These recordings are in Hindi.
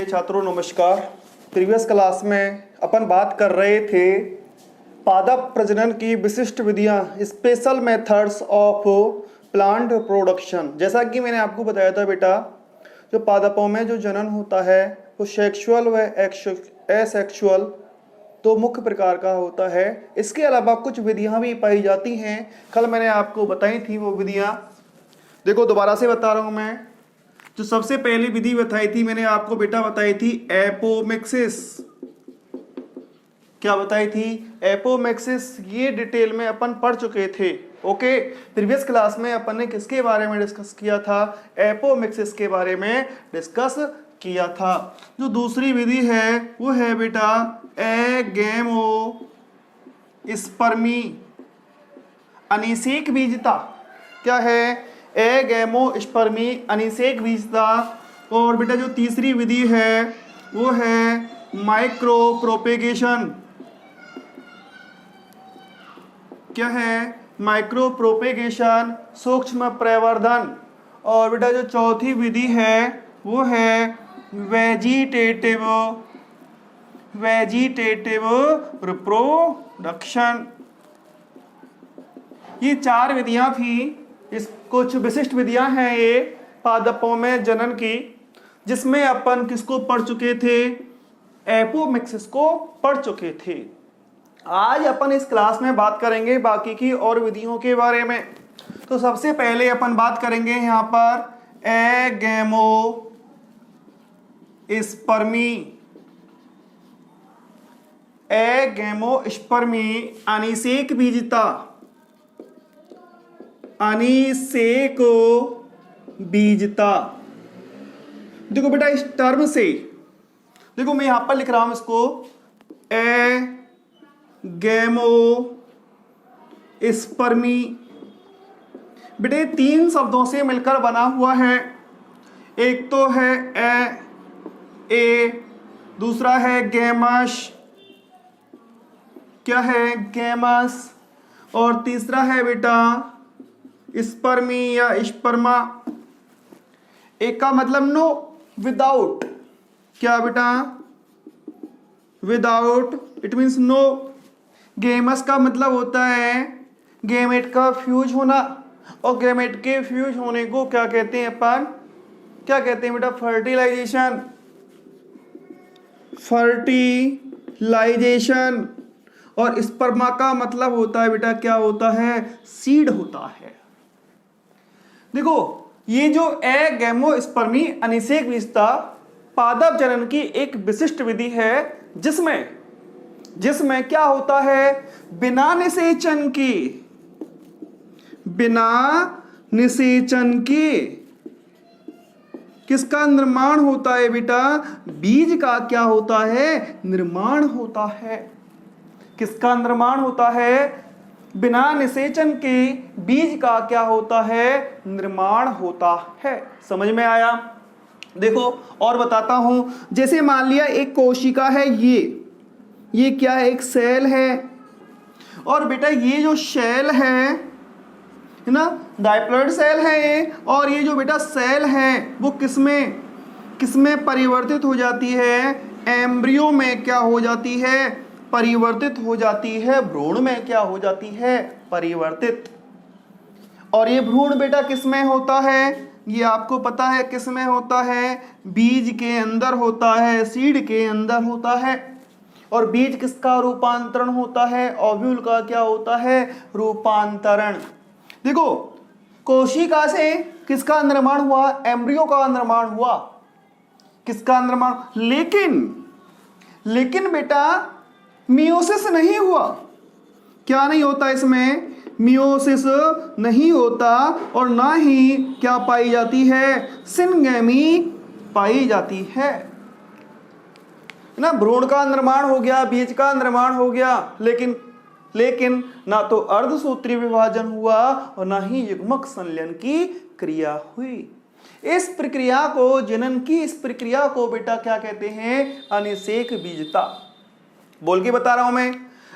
छात्रों नमस्कार। प्रीवियस क्लास में अपन बात कर रहे थे पादप प्रजनन की विशिष्ट विधियां, special methods of plant production. जैसा कि मैंने आपको बताया था बेटा, जो पादपों में जो जनन होता है वो सेक्सुअल व एसेक्सुअल दो मुख्य प्रकार का होता है। इसके अलावा कुछ विधियां भी पाई जाती हैं। कल मैंने आपको बताई थी वो विधियां, देखो दोबारा से बता रहा हूं मैं। जो सबसे पहली विधि बताई थी मैंने आपको बेटा, बताई थी एपोमिक्सिस। क्या बताई थी? एपोमिक्सिस। ये डिटेल में अपन पढ़ चुके थे। ओके, प्रीवियस क्लास में अपन ने किसके बारे में डिस्कस किया था? एपोमिक्सिस के बारे में डिस्कस किया था। जो दूसरी विधि है वो है बेटा एगेमोस्पर्मी, अनिषेक बीजता। क्या है? एगेमोस्पर्मी, अनिषेक बीजता। और बेटा जो तीसरी विधि है वो है माइक्रो प्रोपेगेशन। क्या है? माइक्रो प्रोपेगेशन, सूक्ष्म प्रवर्धन। और बेटा जो चौथी विधि है वो है वेजिटेटिव रिप्रोडक्शन। ये चार विधियां थी। इस कुछ विशिष्ट विधियां हैं ये पादपों में जनन की, जिसमें अपन किसको पढ़ चुके थे? एपोमिक्सिस को पढ़ चुके थे। आज अपन इस क्लास में बात करेंगे बाकी की और विधियों के बारे में। तो सबसे पहले अपन बात करेंगे यहाँ पर एगेमोस्पर्मी, अनिषेक बीजता। अनिषेक बीजता। देखो बेटा इस टर्म से, देखो मैं यहां पर लिख रहा हूं इसको एगेमोस्पर्मी। बेटे तीन शब्दों से मिलकर बना हुआ है। एक तो है ए, दूसरा है गैमस। क्या है? गैमस। और तीसरा है बेटा स्पर्मी या स्पर्मा। एक का मतलब नो, विदाउट। क्या बेटा? Without, it means no. गेमस का मतलब होता है गैमेट का फ्यूज होना, और गैमेट के फ्यूज होने को क्या कहते हैं अपन? क्या कहते हैं बेटा? फर्टिलाइजेशन। फर्टिलाइजेशन। और स्पर्मा का मतलब होता है बेटा, क्या होता है? सीड होता है। देखो ये जो एगेमोस्पर्मी, अनिषेक बीजता पादप जनन की एक विशिष्ट विधि है, जिसमें क्या होता है? बिना निषेचन के किसका निर्माण होता है बेटा? बीज का क्या होता है? निर्माण होता है। किसका निर्माण होता है? बिना निषेचन के बीज का क्या होता है? निर्माण होता है। समझ में आया? देखो और बताता हूं। जैसे मान लिया एक कोशिका है, ये क्या है? एक सेल है। और बेटा ये जो सेल है ना, डायप्लॉइड सेल है ये। और ये जो बेटा सेल है वो किसमें परिवर्तित हो जाती है? एम्ब्रियो में क्या हो जाती है? परिवर्तित हो जाती है। भ्रूण में क्या हो जाती है? परिवर्तित। और ये भ्रूण बेटा किसमें होता है? ये आपको पता है किसमें होता है? बीज के अंदर होता है, सीड के अंदर होता है। और बीज किसका रूपांतरण होता है? ओव्यूल का क्या होता है? रूपांतरण। देखो कोशिका से किसका निर्माण हुआ? एम्ब्रियो का निर्माण हुआ। किसका निर्माण? लेकिन बेटा मियोसिस नहीं हुआ। क्या नहीं होता इसमें? मियोसिस नहीं होता। और ना ही क्या पाई जाती है? सिनगेमी पाई जाती है ना। भ्रूण का निर्माण हो गया, बीज का निर्माण हो गया, लेकिन ना तो अर्धसूत्री विभाजन हुआ और ना ही युग्मक संलयन की क्रिया हुई। इस प्रक्रिया को, जनन की इस प्रक्रिया को बेटा क्या कहते हैं? अनिषेक बीजता। बोल के बता रहा हूं मैं।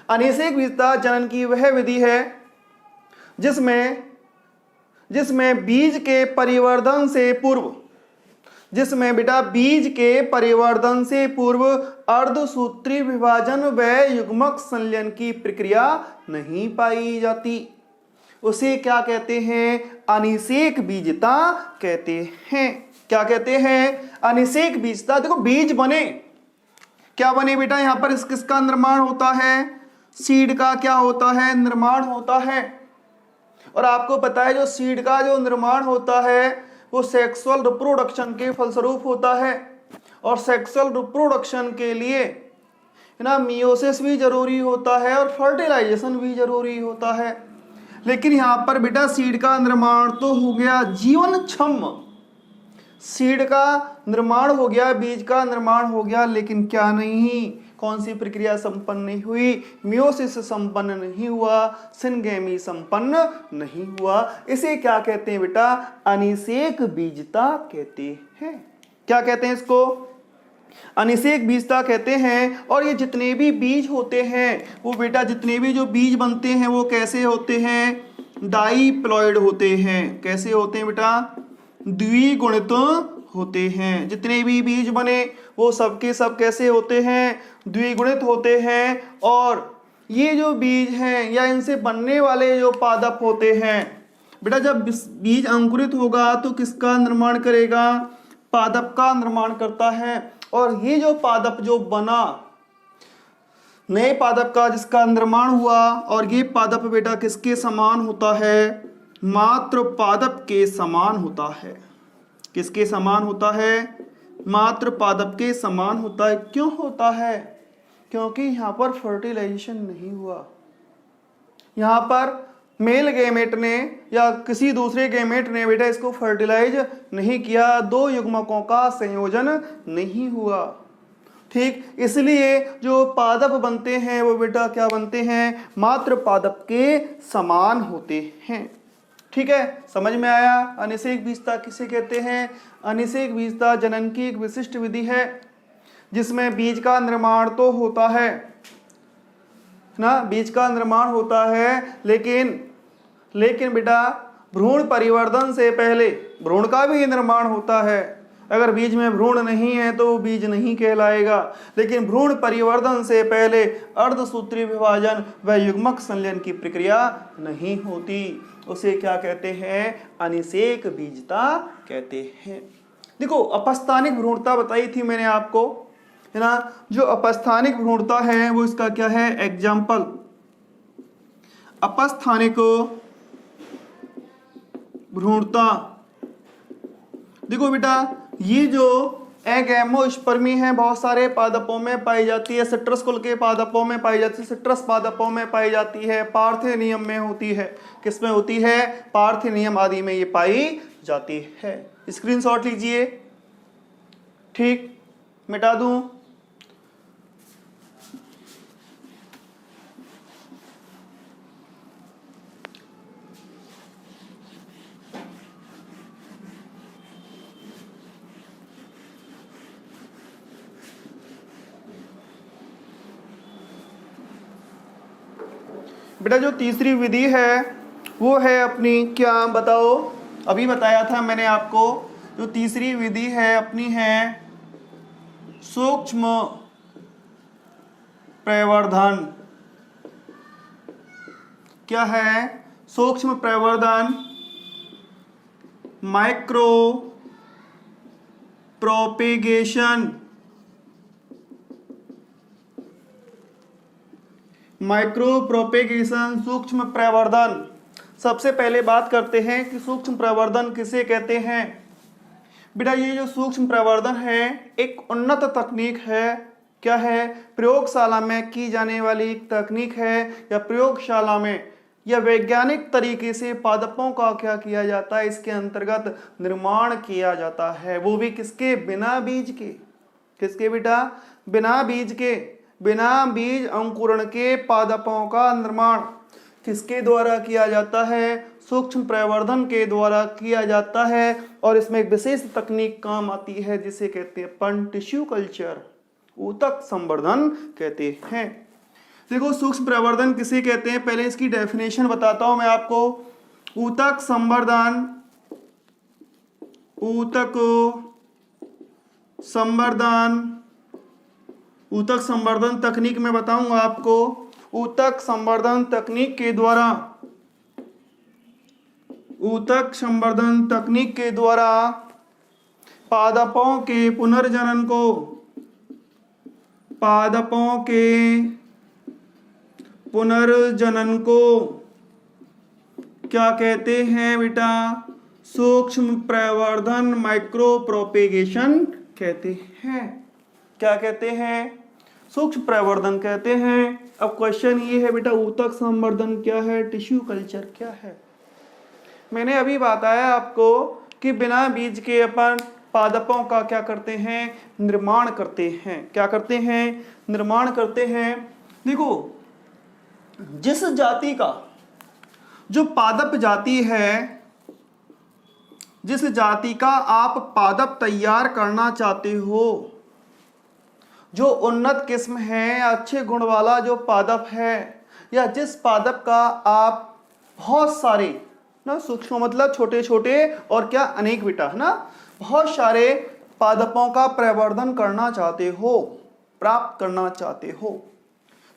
अनिषेक बीजता जनन की वह विधि है जिसमें बीज के परिवर्धन से पूर्व जिसमें बेटा बीज के परिवर्धन से पूर्व अर्धसूत्री विभाजन व युग्मक संलयन की प्रक्रिया नहीं पाई जाती, उसे क्या कहते हैं? अनिषेक बीजता कहते हैं। क्या कहते हैं? अनिषेक बीजता। देखो बीज बने, क्या बने बेटा? यहां पर किसका निर्माण होता है? सीड का क्या होता है? निर्माण होता है। और आपको पता है जो सीड का जो निर्माण होता है वो सेक्सुअल रिप्रोडक्शन के फलस्वरूप होता है, और सेक्सुअल रिप्रोडक्शन के लिए ना मियोसिस भी जरूरी होता है और फर्टिलाइजेशन भी जरूरी होता है। लेकिन यहाँ पर बेटा सीड का निर्माण तो हो गया जीवनक्षम, सीड का निर्माण हो गया, बीज का निर्माण हो गया, लेकिन क्या नहीं, कौन सी प्रक्रिया संपन्न नहीं हुई? मियोसिस संपन्न नहीं हुआ, सिनगेमी संपन्न नहीं हुआ। इसे क्या कहते हैं बेटा? अनिषेक बीजता कहते हैं। क्या कहते हैं इसको? अनिषेक बीजता कहते हैं। और ये जितने भी बीज होते हैं वो बेटा, जितने भी जो बीज बनते हैं वो कैसे होते हैं? डाईप्लॉइड होते हैं। कैसे होते हैं बेटा? द्विगुणित होते हैं। जितने भी बीज बने वो सबके सब कैसे होते हैं? द्विगुणित होते हैं। और ये जो बीज हैं या इनसे बनने वाले जो पादप होते हैं बेटा, जब बीज अंकुरित होगा तो किसका निर्माण करेगा? पादप का निर्माण करता है। और ये जो पादप जो बना, नए पादप का जिसका निर्माण हुआ, और ये पादप बेटा किसके समान होता है? मात्र पादप के समान होता है। किसके समान होता है? मात्र पादप के समान होता है। क्यों होता है? क्योंकि यहाँ पर फर्टिलाइजेशन नहीं हुआ। यहाँ पर मेल गैमेट ने या किसी दूसरे गैमेट ने बेटा इसको फर्टिलाइज नहीं किया, दो युग्मकों का संयोजन नहीं हुआ। ठीक, इसलिए जो पादप बनते हैं वो बेटा क्या बनते हैं? मात्र पादप के समान होते हैं। ठीक है, समझ में आया? अनिषेक बीजता किसे कहते हैं? अनिषेक बीजता जनन की एक विशिष्ट विधि है जिसमें बीज का निर्माण तो होता है ना, बीज का निर्माण होता है, लेकिन बेटा भ्रूण परिवर्धन से पहले भ्रूण का भी निर्माण होता है। अगर बीज में भ्रूण नहीं है तो वो बीज नहीं कहलाएगा। लेकिन भ्रूण परिवर्धन से पहले अर्धसूत्री विभाजन व युग्मक संलयन की प्रक्रिया नहीं होती, उसे क्या कहते हैं? अनिषेक बीजता कहते हैं। देखो अपस्थानिक भ्रूणता बताई थी मैंने आपको, है ना। जो अपस्थानिक भ्रूणता है वो इसका क्या है? एग्जाम्पल अपस्थानिक भ्रूणता। देखो बेटा ये जो एगैमोस्पर्मी है बहुत सारे पादपों में पाई जाती है, सिट्रस कुल के पादपों में पाई जाती है, सिट्रस पादपों में पाई जाती है, पार्थेनियम में होती है। किसमें होती है? पार्थेनियम आदि में ये पाई जाती है। स्क्रीनशॉट लीजिए। ठीक, मिटा दूं? बेटा जो तीसरी विधि है वो है अपनी, क्या बताओ? अभी बताया था मैंने आपको, जो तीसरी विधि है अपनी है सूक्ष्म प्रवर्धन। क्या है? सूक्ष्म प्रवर्धन, माइक्रो प्रोपेगेशन। माइक्रो प्रोपेगेशन, सूक्ष्म प्रवर्धन। सबसे पहले बात करते हैं कि सूक्ष्म प्रवर्धन किसे कहते हैं। बेटा ये जो सूक्ष्म प्रवर्धन है एक उन्नत तकनीक है। क्या है? प्रयोगशाला में की जाने वाली एक तकनीक है, या प्रयोगशाला में या वैज्ञानिक तरीके से पादपों का क्या किया जाता है, इसके अंतर्गत निर्माण किया जाता है। वो भी किसके? बिना बीज के। किसके बेटा? बिना बीज के, बिना बीज अंकुरण के पादपों का निर्माण किसके द्वारा किया जाता है? सूक्ष्म प्रवर्धन के द्वारा किया जाता है। और इसमें एक विशेष तकनीक काम आती है जिसे कहते हैं पन टिश्यू कल्चर, ऊतक संवर्धन कहते हैं। देखो सूक्ष्म प्रवर्धन किसे कहते हैं, पहले इसकी डेफिनेशन बताता हूं मैं आपको। ऊतक संवर्धन, ऊतक संवर्धन, ऊतक संवर्धन तकनीक में बताऊंगा आपको। ऊतक संवर्धन तकनीक के द्वारा, ऊतक संवर्धन तकनीक के द्वारा पादपों के पुनर्जनन को, पादपों के पुनर्जनन को क्या कहते हैं बेटा? सूक्ष्म प्रवर्धन, माइक्रो प्रोपेगेशन कहते हैं। क्या कहते हैं? सूक्ष्म प्रवर्धन कहते हैं। अब क्वेश्चन ये है बेटा, ऊतक संवर्धन क्या है, टिश्यू कल्चर क्या है? मैंने अभी बताया आपको कि बिना बीज के अपन पादपों का क्या करते हैं? निर्माण करते हैं। क्या करते हैं? निर्माण करते हैं। देखो, जिस जाति का जो पादप जाति है, जिस जाति का आप पादप तैयार करना चाहते हो, जो उन्नत किस्म है, अच्छे गुण वाला जो पादप है, या जिस पादप का आप बहुत सारे ना, सूक्ष्म मतलब छोटे छोटे और क्या अनेक बेटा है ना, बहुत सारे पादपों का प्रवर्धन करना चाहते हो, प्राप्त करना चाहते हो,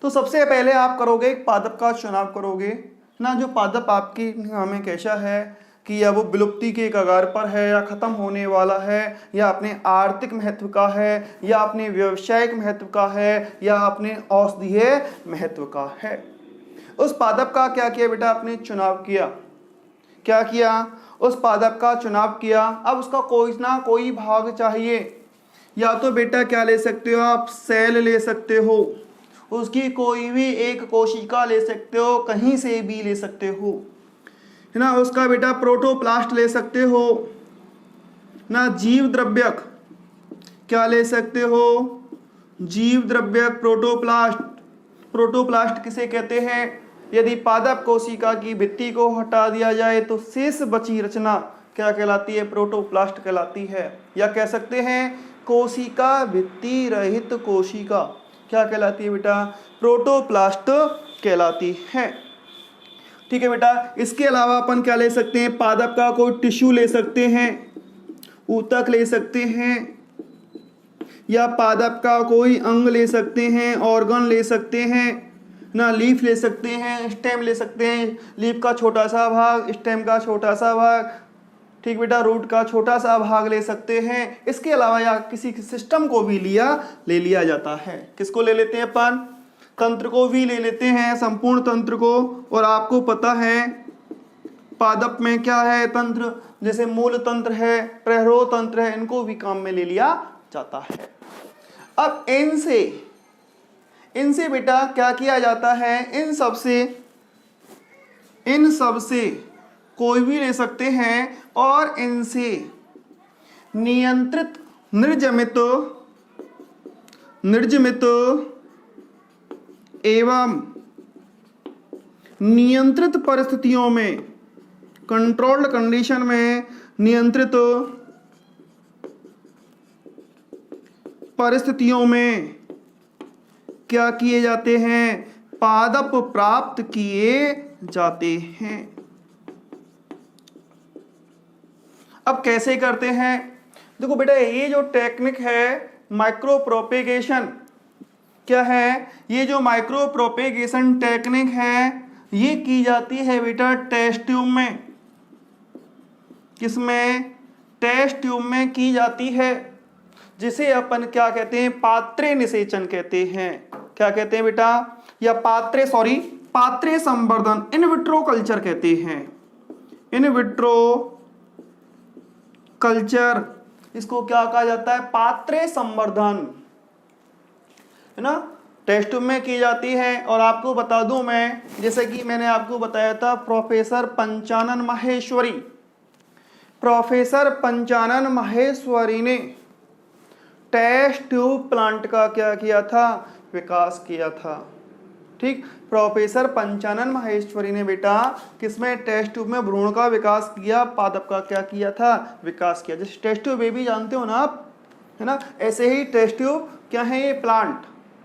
तो सबसे पहले आप करोगे एक पादप का चुनाव करोगे ना। जो पादप आपकी हमें कैसा है कि या वो विलुप्ति के कगार पर है, या खत्म होने वाला है, या अपने आर्थिक महत्व का है, या अपने व्यावसायिक महत्व का है, या अपने औषधीय महत्व का है, उस पादप का क्या किया बेटा? आपने चुनाव किया। क्या किया? उस पादप का चुनाव किया। अब उसका कोई ना कोई भाग चाहिए, या तो बेटा क्या ले सकते हो आप? सेल ले सकते हो, उसकी कोई भी एक कोशिका ले सकते हो, कहीं से भी ले सकते हो, है ना। उसका बेटा प्रोटोप्लास्ट ले सकते हो ना। जीव द्रव्यक क्या ले सकते हो? जीव द्रव्यक, प्रोटोप्लास्ट। प्रोटोप्लास्ट किसे कहते हैं? यदि पादप कोशिका की भित्ति को हटा दिया जाए तो शेष बची रचना क्या कहलाती है? प्रोटोप्लास्ट कहलाती है। या कह सकते हैं कोशिका भित्ति रहित कोशिका क्या कहलाती है बेटा? प्रोटोप्लास्ट कहलाती है। ठीक है बेटा। इसके अलावा अपन क्या ले सकते हैं? पादप का कोई टिश्यू ले सकते हैं, ऊतक ले सकते हैं, या पादप का कोई अंग ले सकते हैं, ऑर्गन ले सकते हैं ना। लीफ ले सकते हैं, स्टेम ले सकते हैं, लीफ का छोटा सा भाग, स्टेम का छोटा सा भाग, ठीक बेटा, रूट का छोटा सा भाग ले सकते हैं। इसके अलावा या किसी सिस्टम को भी ले लिया जाता है। किसको ले लेते हैं अपन? तंत्र को भी ले लेते हैं, संपूर्ण तंत्र को। और आपको पता है पादप में क्या है? तंत्र, जैसे मूल तंत्र है, प्रहरो तंत्र है, इनको भी काम में ले लिया जाता है। अब इनसे बेटा क्या किया जाता है? इन सब से कोई भी ले सकते हैं, और इनसे नियंत्रित, निर्जमित एवं नियंत्रित परिस्थितियों में, कंट्रोल्ड कंडीशन में, नियंत्रित परिस्थितियों में क्या किए जाते हैं? पादप प्राप्त किए जाते हैं। अब कैसे करते हैं? देखो बेटा, ये जो टेक्निक है माइक्रो प्रोपेगेशन, क्या है? ये जो माइक्रो प्रोपेगेशन टेक्निक है, ये की जाती है बेटा टेस्ट ट्यूब में। किसमें? टेस्ट ट्यूब में की जाती है, जिसे अपन क्या कहते हैं? पात्रे निषेचन कहते हैं। क्या कहते हैं बेटा? या पात्रे संवर्धन, इन विट्रो कल्चर कहते हैं। इन विट्रो कल्चर, इसको क्या कहा जाता है? पात्रे संवर्धन, है ना। टेस्ट ट्यूब में की जाती है। और आपको बता दूं मैं, जैसे कि मैंने आपको बताया था, प्रोफेसर पंचानन माहेश्वरी ने टेस्ट ट्यूब प्लांट का क्या किया था? विकास किया था। ठीक, प्रोफेसर पंचानन माहेश्वरी ने बेटा किसमें? टेस्ट ट्यूब में भ्रूण का विकास किया, पादप का क्या किया था? विकास किया। जैसे टेस्ट ट्यूब बेबी जानते हो ना आप, है ना, ऐसे ही टेस्ट ट्यूब क्या है? ये प्लांट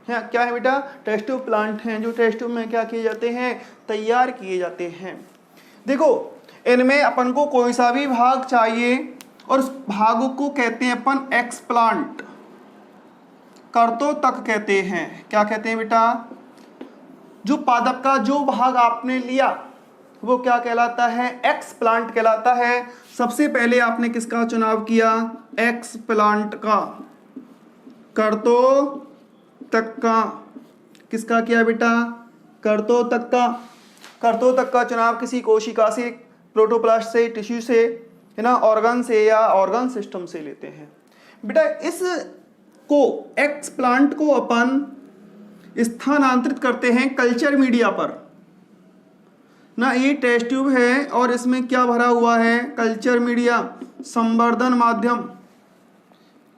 है। क्या है बेटा? टेस्ट ट्यूब प्लांट हैं, जो टेस्ट ट्यूब में क्या किए जाते हैं? तैयार किए जाते हैं। देखो, इनमें अपन को कोई सा भी भाग चाहिए, और उस भाग को कहते हैं अपन एक्सप्लांट। कर्तो तक कहते हैं। क्या कहते हैं बेटा? जो पादप का जो भाग आपने लिया वो क्या कहलाता है? एक्स प्लांट कहलाता है। सबसे पहले आपने किसका चुनाव किया? एक्स प्लांट का। कर्तो तक का किसका किया बेटा? कर्तो तक का। कर्तो तक का चुनाव किसी कोशिका से, प्रोटोप्लास्ट से, टिश्यू से, है ना, ऑर्गन से या ऑर्गन सिस्टम से लेते हैं। बेटा इस को एक्स प्लांट को अपन स्थानांतरित करते हैं कल्चर मीडिया पर ना। ये टेस्ट ट्यूब है और इसमें क्या भरा हुआ है? कल्चर मीडिया, संवर्धन माध्यम।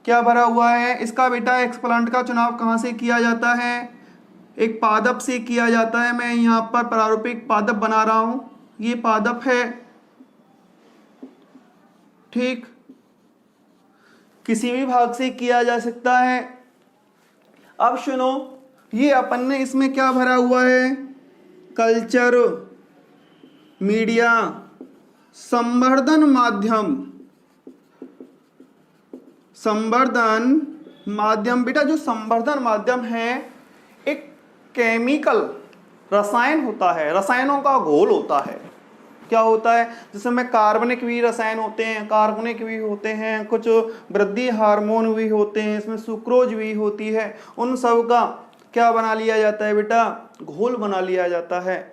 क्या भरा हुआ है? इसका बेटा एक्स प्लांट का चुनाव कहाँ से किया जाता है? एक पादप से किया जाता है। मैं यहाँ पर प्रारूपिक पादप बना रहा हूं, ये पादप है, ठीक। किसी भी भाग से किया जा सकता है। अब सुनो, ये अपन ने इसमें क्या भरा हुआ है? कल्चर मीडिया, संवर्धन माध्यम। संवर्धन माध्यम बेटा, जो संवर्धन माध्यम है एक केमिकल रसायन होता है, रसायनों का घोल होता है। क्या होता है? जिसमें कार्बनिक भी रसायन होते हैं, कार्बनिक भी होते हैं, कुछ वृद्धि हार्मोन भी होते हैं, इसमें सुक्रोज भी होती है। उन सब का क्या बना लिया जाता है बेटा? घोल बना लिया जाता है।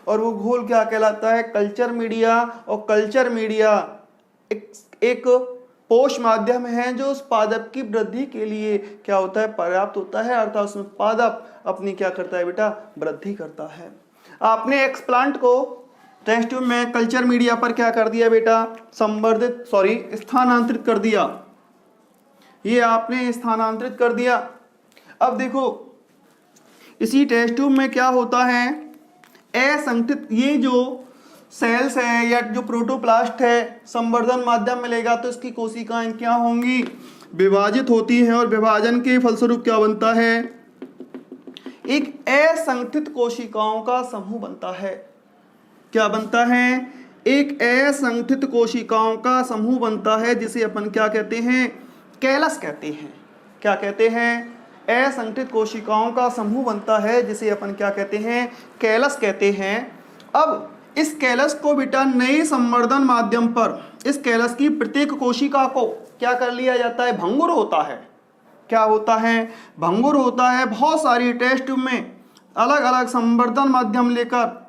और वो घोल क्या कहलाता है? Culture media. और कल्चर मीडिया एक पोष माध्यम है जो उस पादप की वृद्धि के लिए क्या होता है? पर्याप्त होता है, अर्थात उसमें पादप अपनी क्या करता है बेटा? वृद्धि करता है। आपने एक्स प्लांट को टेस्ट ट्यूब में कल्चर मीडिया पर क्या कर दिया बेटा? स्थानांतरित कर दिया। ये आपने स्थानांतरित कर दिया। अब देखो इसी टेस्ट ट्यूब में क्या होता है? असंगठित ये जो सेल्स है या जो प्रोटोप्लास्ट है, संवर्धन माध्यम मिलेगा तो इसकी कोशिकाएं क्या होंगी? विभाजित होती हैं। और विभाजन के फलस्वरूप क्या बनता है? एक असंगठित कोशिकाओं का समूह बनता है। क्या बनता है? एक असंगठित कोशिकाओं का समूह बनता है, जिसे अपन क्या कहते हैं? कैलस कहते हैं। क्या कहते हैं? असंगठित कोशिकाओं का समूह बनता है, जिसे अपन क्या कहते हैं? कैलस कहते हैं। अब इस कैलस को बेटा नए संवर्धन माध्यम पर इस कैलस की प्रत्येक कोशिका को क्या कर लिया जाता है? भंगुर होता है। क्या होता है? भंगुर होता है। बहुत सारी टेस्ट ट्यूब में अलग अलग संवर्धन माध्यम लेकर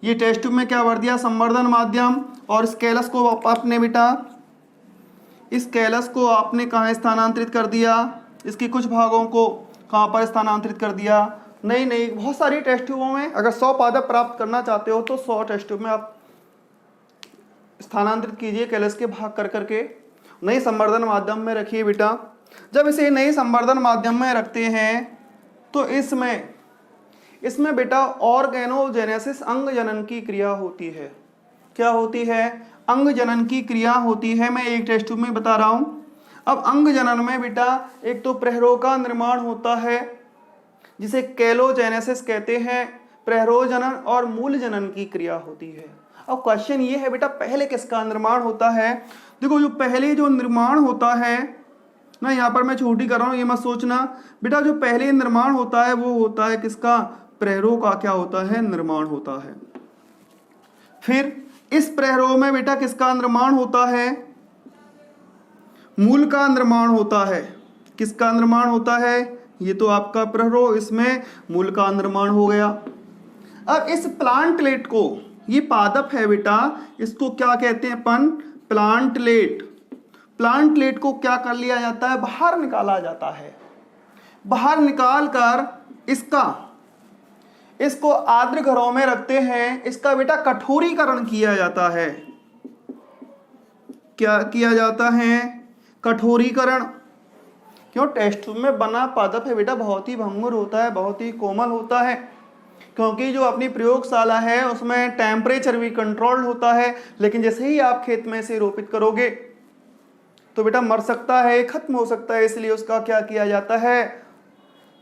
ये टेस्ट ट्यूब में क्या भर दिया? संवर्धन माध्यम। और इस कैलस को आपने बेटा इस कैलस को आपने कहाँ स्थानांतरित कर दिया? इसके कुछ भागों को कहाँ पर स्थानांतरित कर दिया? नहीं, बहुत सारी टेस्ट ट्यूबों में अगर 100 पादप प्राप्त करना चाहते हो तो 100 टेस्ट ट्यूब में आप स्थानांतरित कीजिए कैलस के भाग कर करके नई संवर्धन माध्यम में रखिए बेटा। जब इसे नई संवर्धन माध्यम में रखते हैं तो इसमें बेटा ऑर्गेनोजेनेसिस, अंग जनन की क्रिया होती है। क्या होती है? अंग जनन की क्रिया होती है। मैं एक टेस्ट ट्यूब में बता रहा हूं। अब अंग जनन में बेटा एक तो प्रहरों का निर्माण होता है जिसे कैलोजेनेसिस कहते हैं, प्रहरों जनन और मूल जनन की क्रिया होती है। अब क्वेश्चन ये है बेटा पहले किसका निर्माण होता है? देखो जो पहले जो निर्माण होता है ना, यहाँ पर मैं छोटी कर रहा हूँ, ये मत सोचना बेटा, जो पहले निर्माण होता है वो होता है किसका? प्रहरों का क्या होता है? निर्माण होता है। फिर इस प्रहरों में बेटा किसका निर्माण होता है? मूल का निर्माण होता है। किसका निर्माण होता है? ये तो आपका प्रहरों, इसमें मूल का निर्माण हो गया। अब इस प्लांटलेट को, ये पादप है बेटा, इसको क्या कहते हैं अपन? प्लांटलेट। प्लांटलेट को क्या कर लिया जाता है? बाहर निकाला जाता है। बाहर निकाल कर इसको आर्द्र घरों में रखते हैं। इसका बेटा कठोरीकरण किया जाता है। क्या किया जाता है? कठोरीकरण। क्यों? टेस्ट ट्यूब में बना पादप है बेटा, बहुत ही भंगुर होता है, बहुत ही कोमल होता है, क्योंकि जो अपनी प्रयोगशाला है उसमें टेम्परेचर भी कंट्रोल्ड होता है। लेकिन जैसे ही आप खेत में से रोपित करोगे तो बेटा मर सकता है, खत्म हो सकता है, इसलिए उसका क्या किया जाता है?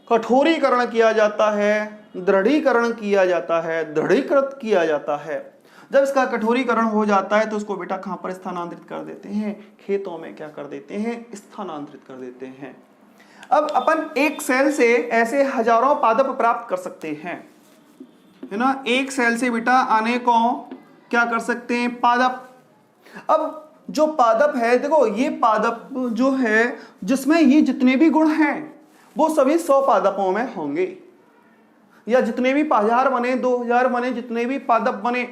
कठोरीकरण किया जाता है, दृढ़ीकरण किया जाता है, दृढ़ीकृत किया जाता है। जब इसका कठोरीकरण हो जाता है तो उसको बेटा कहाँ पर स्थानांतरित कर देते हैं, खेतों में क्या कर देते हैं, स्थानांतरित कर देते हैं। अब अपन एक सेल से ऐसे हजारों पादप प्राप्त कर सकते हैं, है ना, एक सेल से बेटा अनेकों क्या कर सकते हैं, पादप। अब जो पादप है, देखो ये पादप जो है जिसमें ये जितने भी गुण हैं वो सभी 100 पादपों में होंगे, या जितने भी 1000 बने, 2000 बने, जितने भी पादप बने,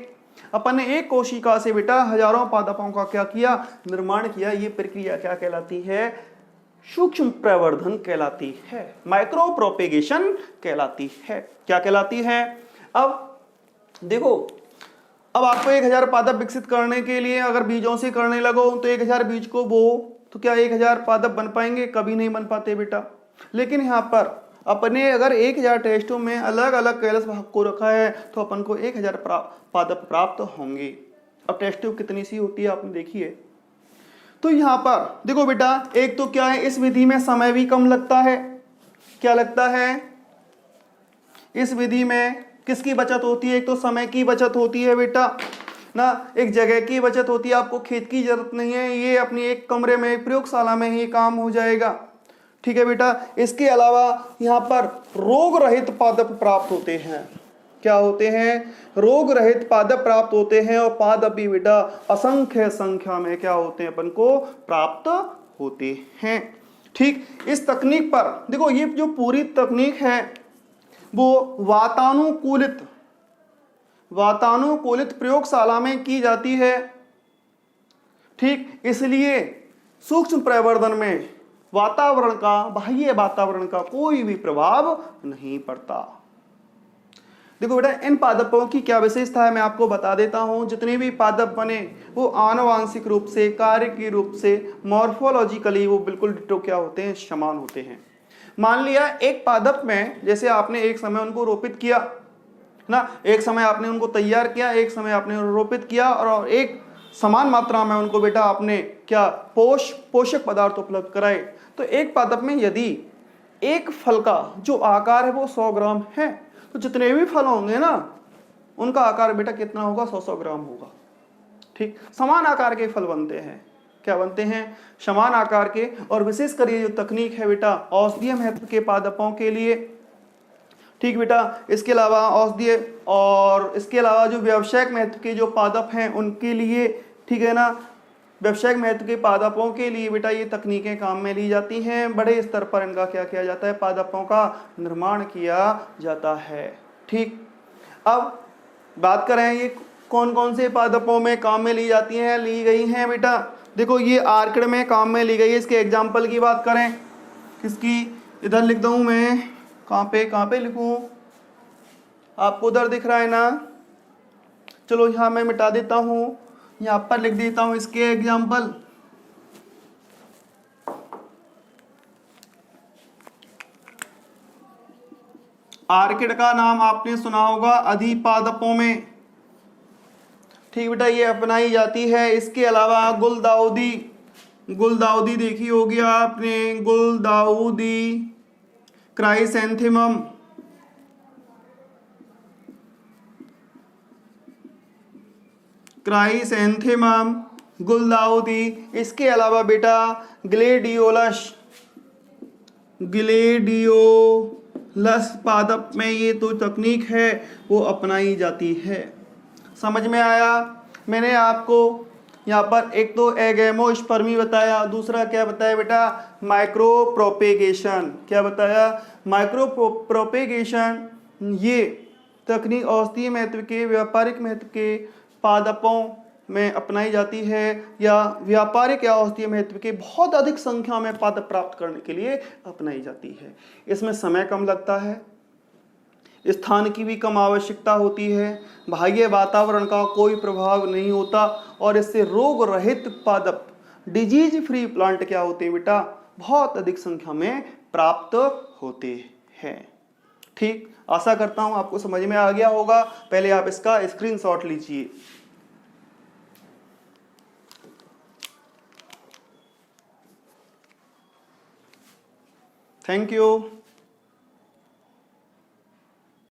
अपन ने एक कोशिका से बेटा हजारों पादपों का क्या किया, निर्माण किया। ये प्रक्रिया क्या कहलाती है, सूक्ष्म प्रवर्धन कहलाती है, माइक्रो प्रोपेगेशन कहलाती है। क्या कहलाती है? अब देखो, अब आपको 1000 पादप विकसित करने के लिए अगर बीजों से करने लगो तो 1000 बीज को बो, तो क्या 1000 पादप बन पाएंगे? कभी नहीं बन पाते बेटा। लेकिन यहाँ पर अपने अगर 1000 टेस्टों में अलग अलग कैलस भाग को रखा है तो अपन को 1000 पादप प्राप्त होंगे। अब टेस्ट ट्यूब कितनी सी होती है आपने देखी है। तो यहाँ पर देखो बेटा, एक तो क्या है, इस विधि में समय भी कम लगता है। क्या लगता है? इस विधि में किसकी बचत होती है? एक तो समय की बचत होती है बेटा ना, एक जगह की बचत होती है, आपको खेत की जरूरत नहीं है, ये अपनी एक कमरे में प्रयोगशाला में ही काम हो जाएगा। ठीक है बेटा। इसके अलावा यहाँ पर रोग रहित पादप प्राप्त होते हैं। क्या होते हैं? रोग रहित पादप प्राप्त होते हैं, और पादप भी बेटा असंख्य संख्या में क्या होते हैं, अपन को प्राप्त होते हैं। ठीक, इस तकनीक पर देखो, ये जो पूरी तकनीक है वो वातानुकूलित प्रयोगशाला में की जाती है। ठीक, इसलिए सूक्ष्म प्रवर्धन में वातावरण का, बाह्य वातावरण का कोई भी प्रभाव नहीं पड़ता। देखो बेटा, इन पादपों की क्या विशेषता है मैं आपको बता देता हूं। जितने भी पादप बने वो आनुवांशिक रूप से, कार्य के रूप से, मॉर्फोलॉजिकली वो बिल्कुल डिटो क्या होते हैं, समान होते हैं। मान लिया एक पादप में, जैसे आपने एक समय उनको रोपित किया ना, एक समय आपने उनको तैयार किया, एक समय आपने रोपित किया, और एक समान मात्रा में उनको बेटा आपने क्या पोषक पदार्थ उपलब्ध कराए। तो एक पादप में यदि एक फल का जो आकार है वो 100 ग्राम है, तो जितने भी फल होंगे ना उनका आकार बेटा कितना होगा, 100 ग्राम होगा। ठीक, समान आकार के फल बनते हैं। क्या बनते हैं? समान आकार के। और विशेषकर ये जो तकनीक है बेटा औषधीय महत्व के पादपों के लिए। ठीक बेटा, इसके अलावा औषधीय और इसके अलावा जो व्यावसायिक महत्व के जो पादप हैं उनके लिए, ठीक है ना, व्यावसायिक महत्व के पादपों के लिए बेटा ये तकनीकें काम में ली जाती हैं। बड़े स्तर पर इनका क्या किया जाता है, पादपों का निर्माण किया जाता है। ठीक, अब बात करें ये कौन कौन से पादपों में काम में ली जाती हैं, ली गई हैं बेटा। देखो, ये आर्किड में काम में ली गई है। इसके एग्जाम्पल की बात करें, किसकी, इधर लिख दूँ मैं, कहाँ पे लिखूँ, आपको उधर दिख रहा है ना, चलो यहाँ मैं मिटा देता हूँ, यहाँ पर लिख देता हूँ इसके एग्जाम्पल। आर्किड का नाम आपने सुना होगा अधिपादपों में। ठीक बेटा, ये अपनाई जाती है। इसके अलावा गुलदाउदी देखी होगी आपने, गुलदाउदी, क्राइसैंथेमम, गुलदाउदी। इसके अलावा बेटा ग्लेडियोलस पादप में ये तो तकनीक है वो अपनाई जाती है। समझ में आया? मैंने आपको यहाँ पर एक तो एगेमोस्पर्मी बताया, दूसरा क्या बताया बेटा, माइक्रो प्रोपेगेशन। क्या बताया? Micro propagation. ये तकनीक औषधीय महत्व के, व्यापारिक महत्व के पादपों में अपनाई जाती है, या व्यापारिक या औषधीय महत्व के बहुत अधिक संख्या में पादप प्राप्त करने के लिए अपनाई जाती है। इसमें समय कम लगता है, स्थान की भी कम आवश्यकता होती है, बाह्य वातावरण का कोई प्रभाव नहीं होता, और इससे रोग रहित पादप, डिजीज फ्री प्लांट क्या होते हैं बेटा, बहुत अधिक संख्या में प्राप्त होते हैं। ठीक, आशा करता हूं आपको समझ में आ गया होगा। पहले आप इसका स्क्रीनशॉट लीजिए। Thank you.